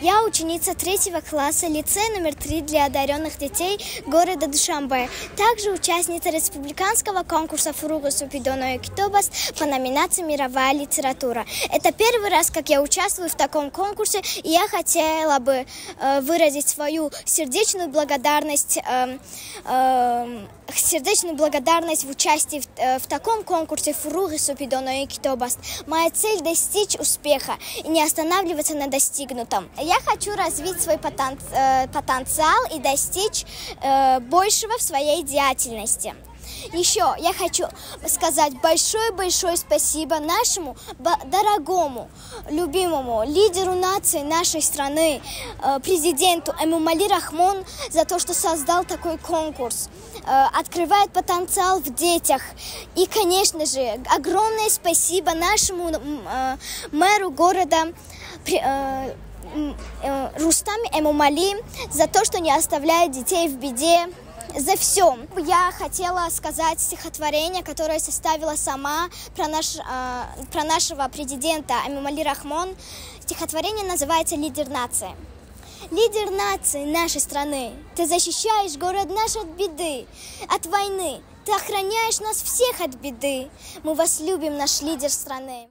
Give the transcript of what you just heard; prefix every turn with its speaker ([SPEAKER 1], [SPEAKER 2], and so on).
[SPEAKER 1] Я ученица 3 класса лицея номер 3 для одаренных детей города Душанбе. Также участница республиканского конкурса Фуруга Супидоно Экитобас по номинации «Мировая литература». Это первый раз, как я участвую в таком конкурсе, и я хотела бы выразить свою сердечную благодарность в участии в таком конкурсе Фуруга Супидоно Экитобас. Моя цель – достичь успеха и не останавливаться на достигнутом. Я хочу развить свой потенциал и достичь большего в своей деятельности. Еще я хочу сказать большое-большое спасибо нашему дорогому, любимому лидеру нации нашей страны, президенту Эмомали Рахмон, за то, что создал такой конкурс, открывает потенциал в детях. И, конечно же, огромное спасибо нашему мэру города Рустам Эмомали за то, что не оставляет детей в беде. За все. Я хотела сказать стихотворение, которое составила сама про нашего президента Эмомали Рахмон. Стихотворение называется «Лидер нации». Лидер нации нашей страны, ты защищаешь город наш от беды, от войны, ты охраняешь нас всех от беды. Мы вас любим, наш лидер страны.